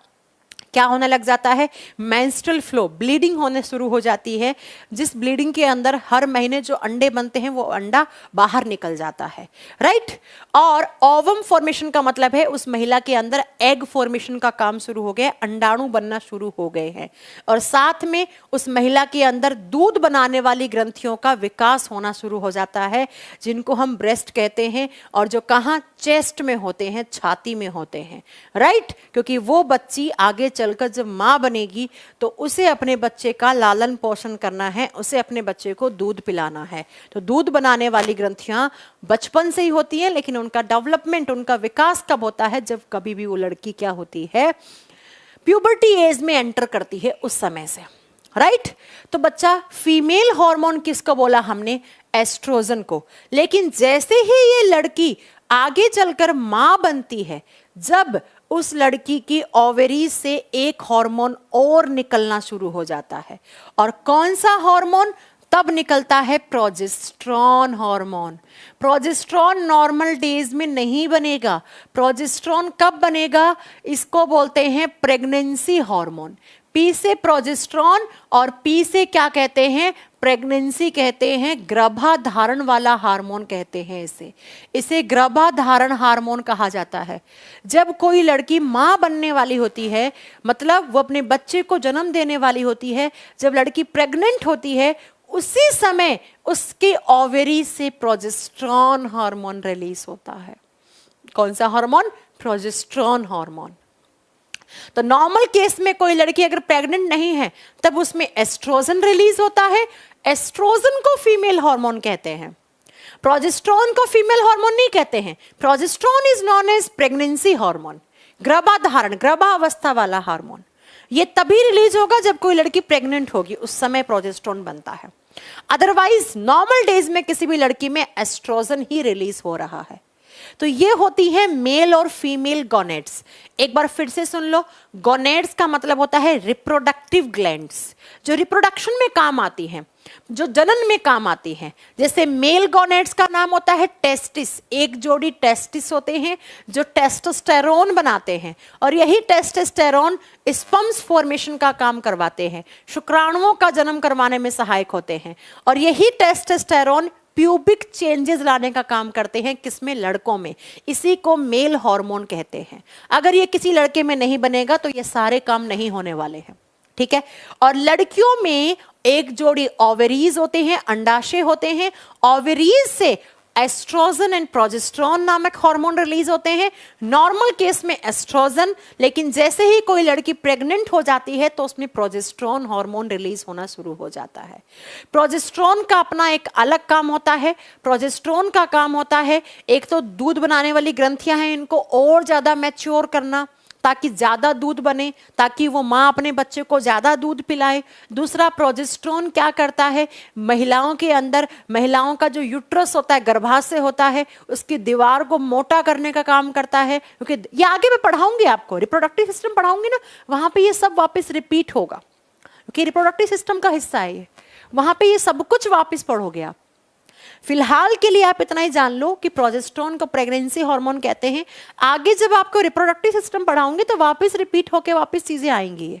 क्या होने लग जाता है? मेंस्ट्रुअल फ्लो, ब्लीडिंग होने शुरू हो जाती है, जिस ब्लीडिंग के अंदर हर महीने जो अंडे बनते हैं वो अंडा बाहर निकल जाता है। राइट। और ओवम फॉर्मेशन का मतलब है उस महिला के अंदर एग फॉर्मेशन का काम शुरू हो गया, अंडाणु बनना शुरू हो गए हैं, और साथ में उस महिला के अंदर दूध बनाने वाली ग्रंथियों का विकास होना शुरू हो जाता है, जिनको हम ब्रेस्ट कहते हैं, और जो कहाँ? चेस्ट में होते हैं, छाती में होते हैं। राइट। क्योंकि वो बच्ची आगे चलकर जब मां बनेगी तो उसे अपने बच्चे का लालन पोषण करना है, उसे अपने बच्चे को दूध पिलाना है। तो दूध बनाने वाली ग्रंथियां बचपन से ही होती हैं, लेकिन उनका डेवलपमेंट, उनका विकास कब होता है? जब कभी भी वो लड़की क्या होती है? प्यूबर्टी एज में एंटर करती है, उस समय से। राइट। तो बच्चा, फीमेल हार्मोन किसको बोला हमने? एस्ट्रोजन को। लेकिन जैसे ही ये लड़की आगे चलकर मां बनती है, जब उस लड़की की ओवरी से एक हार्मोन और निकलना शुरू हो जाता है। और कौन सा हार्मोन? तब निकलता है progesterone hormone. Progesterone normal days में नहीं बनेगा। प्रोजेस्टेरॉन कब बनेगा? इसको बोलते हैं प्रेगनेंसी हार्मोन। पी से प्रोजेस्टेरॉन और पी से क्या कहते हैं? प्रेगनेंसी कहते हैं, गर्भाधारण वाला हार्मोन कहते हैं इसे गर्भाधारण हार्मोन कहा जाता है। जब कोई लड़की माँ बनने वाली होती है, मतलब वो अपने बच्चे को जन्म देने वाली होती है, जब लड़की प्रेग्नेंट होती है, उसी समय उसके ओवरी से प्रोजेस्टेरॉन हार्मोन रिलीज होता है। कौन सा हार्मोन? Progesterone hormone. तो नॉर्मल केस में कोई लड़की अगर प्रेग्नेंट नहीं है तब उसमें एस्ट्रोजन रिलीज होता है। एस्ट्रोजन को फीमेल हार्मोन कहते हैं, प्रोजेस्टेरॉन को फीमेल हार्मोन नहीं कहते हैं। Progesterone is known as pregnancy hormone, गर्भाधारण गर्भावस्था वाला हार्मोन। ये तभी रिलीज होगा जब कोई लड़की प्रेग्नेंट होगी, उस समय प्रोजेस्टेरॉन बनता है। अदरवाइज नॉर्मल डेज में किसी भी लड़की में एस्ट्रोजन ही रिलीज हो रहा है। तो ये होती है मेल और फीमेल गोनेड्स। एक बार फिर से सुन लो, गोनेड्स का मतलब होता है रिप्रोडक्टिव ग्लैंड्स, जो रिप्रोडक्शन में काम आती हैं, जो जनन में काम आती हैं। जैसे मेल गोनेड्स का नाम होता है टेस्टिस, एक जोड़ी टेस्टिस होते हैं जो टेस्टोस्टेरोन बनाते हैं, और यही टेस्टोस्टेरोन स्पर्म्स फॉर्मेशन का काम करवाते हैं, शुक्राणुओं का जन्म करवाने में सहायक होते हैं। और यही टेस्टोस्टेरोन प्यूबिक चेंजेस लाने का काम करते हैं, किसमें? लड़कों में। इसी को मेल हार्मोन कहते हैं। अगर ये किसी लड़के में नहीं बनेगा तो ये सारे काम नहीं होने वाले हैं, ठीक है। और लड़कियों में एक जोड़ी ओवरीज होते हैं, अंडाशय होते हैं। ओवरीज से एस्ट्रोजन एंड प्रोजेस्टेरॉन नामक हार्मोन रिलीज होते हैं। नॉर्मल केस में एस्ट्रोजन, लेकिन जैसे ही कोई लड़की प्रेग्नेंट हो जाती है तो उसमें प्रोजेस्टेरॉन हार्मोन रिलीज होना शुरू हो जाता है। प्रोजेस्टेरॉन का अपना एक अलग काम होता है। प्रोजेस्टेरॉन का काम होता है, एक तो दूध बनाने वाली ग्रंथियां हैं, इनको और ज्यादा मैच्योर करना ताकि ज्यादा दूध बने, ताकि वो माँ अपने बच्चे को ज्यादा दूध पिलाए। दूसरा, प्रोजेस्टेरॉन क्या करता है? महिलाओं के अंदर, महिलाओं का जो यूट्रस होता है, गर्भाशय होता है, उसकी दीवार को मोटा करने का काम करता है। क्योंकि ये आगे मैं पढ़ाऊंगी आपको, रिप्रोडक्टिव सिस्टम पढ़ाऊंगी ना, वहां पे ये सब वापस रिपीट होगा, क्योंकि रिप्रोडक्टिव सिस्टम का हिस्सा है ये। वहां पे ये सब कुछ वापस पढ़ोगे आप। फिलहाल के लिए आप इतना ही जान लो कि प्रोजेस्टेरॉन को प्रेगनेंसी हार्मोन कहते हैं। आगे जब आपको रिप्रोडक्टिव सिस्टम पढ़ाऊंगे तो वापस रिपीट होके वापस चीजें आएंगी ये,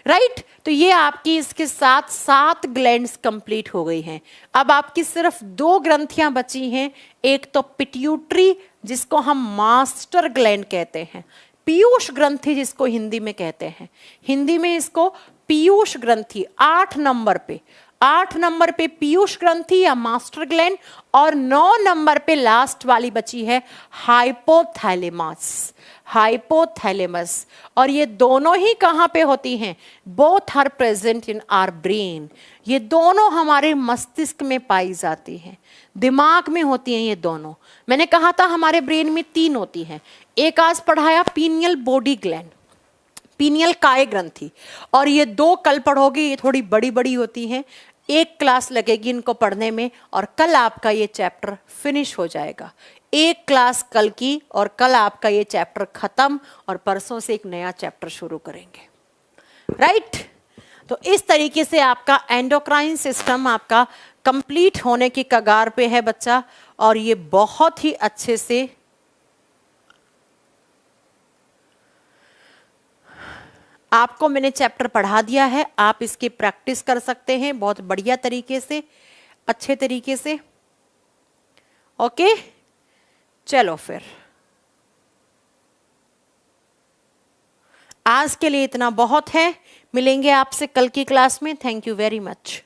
राइट। तो ये आपकी इसके साथ 7 ग्लैंड्स कंप्लीट हो गई हैं। अब आपकी सिर्फ 2 ग्रंथियां बची हैं। एक तो पिट्यूटरी, जिसको हम मास्टर ग्लैंड कहते हैं, पीयूष ग्रंथि जिसको हिंदी में कहते हैं, हिंदी में इसको पीयूष ग्रंथि। 8 नंबर पे पीयूष ग्रंथि या मास्टर ग्लैंड, और 9 नंबर पे लास्ट वाली बची है हाइपोथैलेमस। और ये दोनों ही कहाँ पे होती हैं? Both are present in our brain. ये दोनों हमारे मस्तिष्क में पाई जाती हैं, दिमाग में होती हैं ये दोनों। मैंने कहा था हमारे ब्रेन में 3 होती हैं। एक आज पढ़ाया पीनियल बॉडी ग्लैंड, पीनियल काय ग्रंथि, और ये 2 कल पढ़ोगे, ये थोड़ी बड़ी बड़ी होती हैं। 1 क्लास लगेगी इनको पढ़ने में, और कल आपका ये चैप्टर फिनिश हो जाएगा। 1 क्लास कल की, और कल आपका ये चैप्टर खत्म, और परसों से एक नया चैप्टर शुरू करेंगे, राइट। तो इस तरीके से आपका एंडोक्राइन सिस्टम आपका कंप्लीट होने की कगार पे है बच्चा, और ये बहुत ही अच्छे से आपको मैंने चैप्टर पढ़ा दिया है। आप इसकी प्रैक्टिस कर सकते हैं बहुत बढ़िया तरीके से, अच्छे तरीके से। ओके, चलो फिर आज के लिए इतना बहुत है। मिलेंगे आपसे कल की क्लास में। Thank you very much.